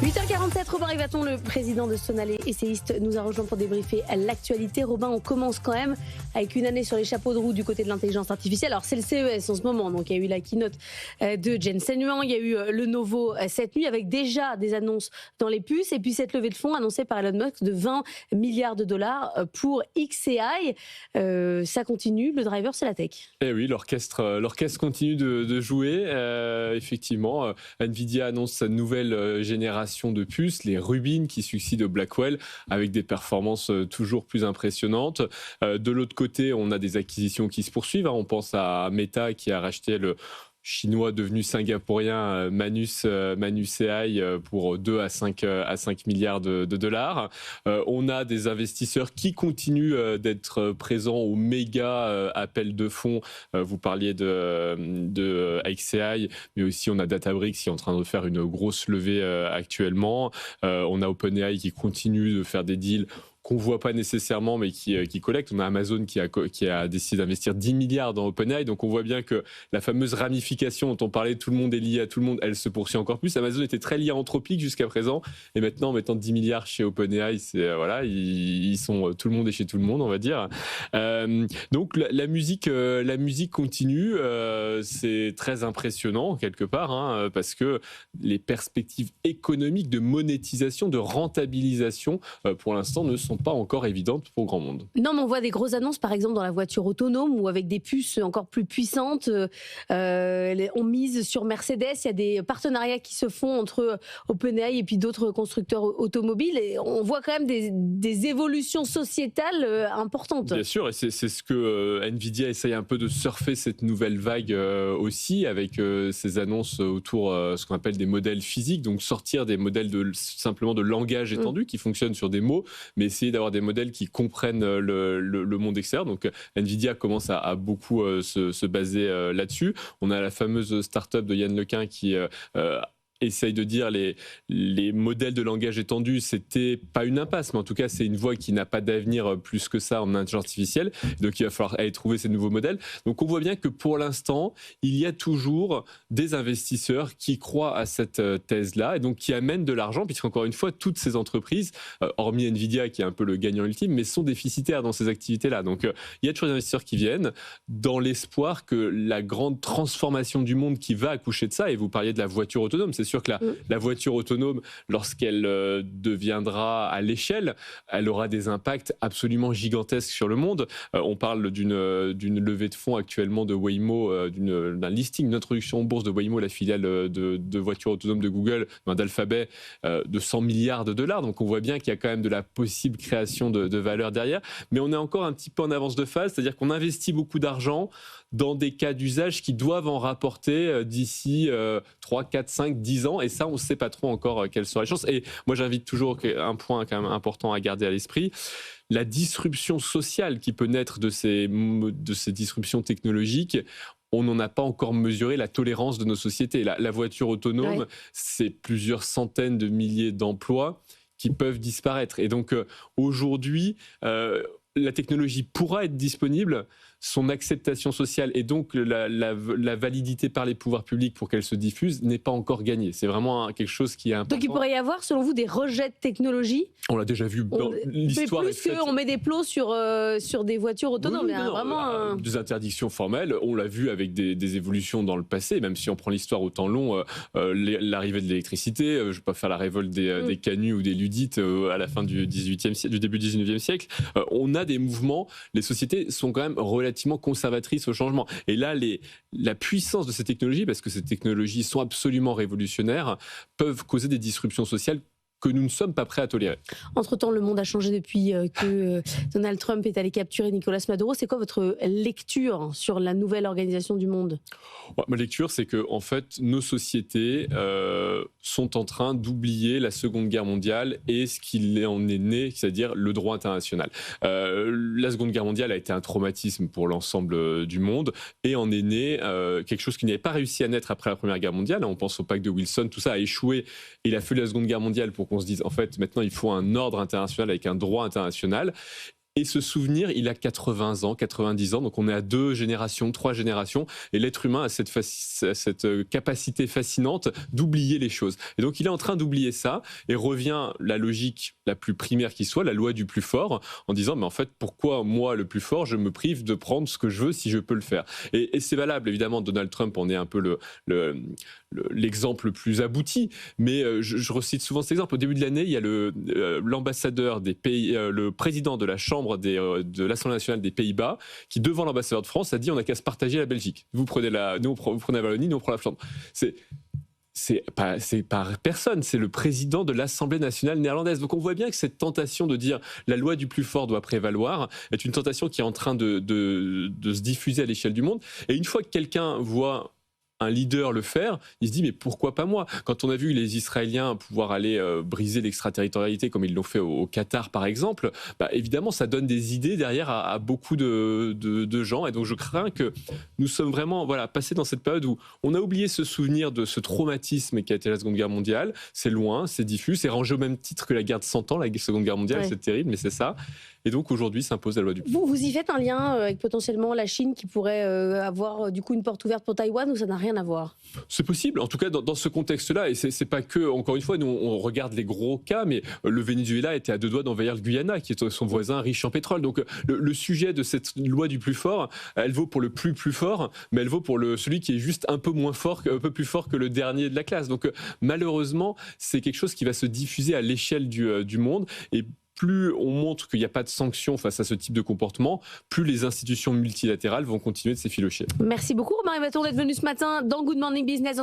8h47, Robin Rivaton, le président de Sonalé, essayiste, nous a rejoint pour débriefer l'actualité. Robin, on commence quand même avec une année sur les chapeaux de roue du côté de l'intelligence artificielle. Alors c'est le CES en ce moment, donc il y a eu la keynote de Jensen Huang, il y a eu le Novo cette nuit avec déjà des annonces dans les puces et puis cette levée de fonds annoncée par Elon Musk de 20 milliards de dollars pour xAI. Ça continue, le driver c'est la tech. Eh oui, l'orchestre continue de jouer. Effectivement, Nvidia annonce sa nouvelle génération de puces, les Rubin qui succèdent au Blackwell avec des performances toujours plus impressionnantes. De l'autre côté, on a des acquisitions qui se poursuivent. On pense à Meta qui a racheté le chinois devenu singapourien Manus AI pour 2 à 5 milliards de dollars. On a des investisseurs qui continuent d'être présents au méga appel de fonds. Vous parliez de xAI, mais aussi on a Databricks qui est en train de faire une grosse levée actuellement. On a OpenAI qui continue de faire des deals qu'on ne voit pas nécessairement, mais qui collecte. On a Amazon qui a décidé d'investir 10 milliards dans OpenAI. Donc, on voit bien que la fameuse ramification dont on parlait, tout le monde est lié à tout le monde, elle se poursuit encore plus. Amazon était très lié à Anthropic jusqu'à présent. Et maintenant, en mettant 10 milliards chez OpenAI, ils sont, tout le monde est chez tout le monde, on va dire. Donc, la musique continue. C'est très impressionnant, quelque part, parce que les perspectives économiques de monétisation, de rentabilisation, pour l'instant, ne sont pas encore évidentes pour grand monde. Non, mais on voit des grosses annonces, par exemple, dans la voiture autonome ou avec des puces encore plus puissantes. On mise sur Mercedes. Il y a des partenariats qui se font entre OpenAI et puis d'autres constructeurs automobiles. Et on voit quand même des évolutions sociétales importantes. Bien sûr, et c'est ce que Nvidia essaye un peu de surfer cette nouvelle vague aussi, avec ces annonces autour ce qu'on appelle des modèles physiques, donc sortir des modèles simplement de langage étendu qui fonctionnent sur des mots, mais essayer d'avoir des modèles qui comprennent le monde extérieur. Donc Nvidia commence à beaucoup se baser là-dessus. On a la fameuse start-up de Yann Lequin qui essaye de dire les modèles de langage étendu, c'était pas une impasse, mais en tout cas, c'est une voie qui n'a pas d'avenir plus que ça en intelligence artificielle. Donc, il va falloir aller trouver ces nouveaux modèles. Donc, on voit bien que pour l'instant, il y a toujours des investisseurs qui croient à cette thèse-là et donc qui amènent de l'argent, puisqu'encore une fois, toutes ces entreprises, hormis Nvidia qui est un peu le gagnant ultime, mais sont déficitaires dans ces activités-là. Donc, il y a toujours des investisseurs qui viennent dans l'espoir que la grande transformation du monde qui va accoucher de ça, et vous parliez de la voiture autonome, c'est sûr que la voiture autonome, lorsqu'elle deviendra à l'échelle, elle aura des impacts absolument gigantesques sur le monde. On parle d'une levée de fonds actuellement de Waymo, d'un listing, d'une introduction en bourse de Waymo, la filiale de voitures autonomes de Google, d'Alphabet, de 100 milliards de dollars. Donc on voit bien qu'il y a quand même de la possible création de valeur derrière. Mais on est encore un petit peu en avance de phase, c'est-à-dire qu'on investit beaucoup d'argent dans des cas d'usage qui doivent en rapporter d'ici 3, 4, 5, 10 ans. Et ça, on ne sait pas trop encore quelles sont les chances. Et moi, j'invite toujours un point quand même important à garder à l'esprit. La disruption sociale qui peut naître de ces disruptions technologiques, on n'en a pas encore mesuré la tolérance de nos sociétés. La voiture autonome, c'est plusieurs centaines de milliers d'emplois qui peuvent disparaître. Et donc, aujourd'hui, la technologie pourra être disponible, son acceptation sociale et donc la validité par les pouvoirs publics pour qu'elle se diffuse n'est pas encore gagnée. C'est vraiment quelque chose qui est important. Donc il pourrait y avoir, selon vous, des rejets de technologie ? On l'a déjà vu dans l'histoire. Plus qu'on met des plots sur des voitures autonomes. Oui, des interdictions formelles, on l'a vu avec des évolutions dans le passé, même si on prend l'histoire au temps long, l'arrivée de l'électricité, je ne vais pas faire la révolte des canuts ou des luddites à la fin du début du 19e siècle. On a des mouvements, les sociétés sont quand même relativement conservatrices au changement. Et là, la puissance de ces technologies, parce que ces technologies sont absolument révolutionnaires, peuvent causer des disruptions sociales que nous ne sommes pas prêts à tolérer. Entre-temps, le monde a changé depuis que Donald Trump est allé capturer Nicolas Maduro. C'est quoi votre lecture sur la nouvelle organisation du monde ? Ma lecture, c'est que en fait, nos sociétés sont en train d'oublier la Seconde Guerre mondiale et ce qu'il en est né, c'est-à-dire le droit international. La Seconde Guerre mondiale a été un traumatisme pour l'ensemble du monde et en est né quelque chose qui n'avait pas réussi à naître après la Première Guerre mondiale. On pense au pacte de Wilson, tout ça a échoué. Il a fallu la Seconde Guerre mondiale pour qu'on se dise, en fait, maintenant, il faut un ordre international avec un droit international. Et ce souvenir, il a 80 ans, 90 ans, donc on est à 2 générations, 3 générations, et l'être humain a cette capacité fascinante d'oublier les choses. Et donc il est en train d'oublier ça, et revient la logique la plus primaire qui soit, la loi du plus fort, en disant, mais en fait, pourquoi moi, le plus fort, je me prive de prendre ce que je veux si je peux le faire. Et c'est valable, évidemment, Donald Trump, on est un peu l'exemple le plus abouti, mais je recite souvent cet exemple. Au début de l'année, il y a l'ambassadeur des pays, le président de la Chambre de l'Assemblée nationale des Pays-Bas, qui devant l'ambassadeur de France a dit on n'a qu'à se partager la Belgique. Vous prenez la Wallonie, nous on prend la Flandre. C'est pas personne, c'est le président de l'Assemblée nationale néerlandaise. Donc on voit bien que cette tentation de dire la loi du plus fort doit prévaloir est une tentation qui est en train de se diffuser à l'échelle du monde. Et une fois que quelqu'un voit un leader le faire, il se dit mais pourquoi pas moi? Quand on a vu les Israéliens pouvoir aller briser l'extraterritorialité comme ils l'ont fait au Qatar par exemple, bah, évidemment ça donne des idées derrière à beaucoup de gens, et donc je crains que nous sommes vraiment passés dans cette période où on a oublié ce souvenir de ce traumatisme qui a été la Seconde Guerre mondiale. C'est loin, c'est diffus, c'est rangé au même titre que la guerre de 100 ans, la Seconde Guerre mondiale, ouais. C'est terrible, mais c'est ça. Et donc aujourd'hui s'impose la loi du plus fort. Vous y faites un lien avec potentiellement la Chine qui pourrait avoir du coup une porte ouverte pour Taïwan, ou ça n'a rien à voir? C'est possible, en tout cas dans ce contexte-là, et c'est pas que, encore une fois, nous on regarde les gros cas, mais le Venezuela était à 2 doigts d'envahir le Guyana, qui est son voisin riche en pétrole. Donc le sujet de cette loi du plus fort, elle vaut pour le plus fort, mais elle vaut pour celui qui est juste un peu moins fort, un peu plus fort que le dernier de la classe. Donc malheureusement, c'est quelque chose qui va se diffuser à l'échelle du monde, et plus on montre qu'il n'y a pas de sanctions face à ce type de comportement, plus les institutions multilatérales vont continuer de s'effilocher. Merci beaucoup Romain Yvaton d'être venu ce matin dans Good Morning Business.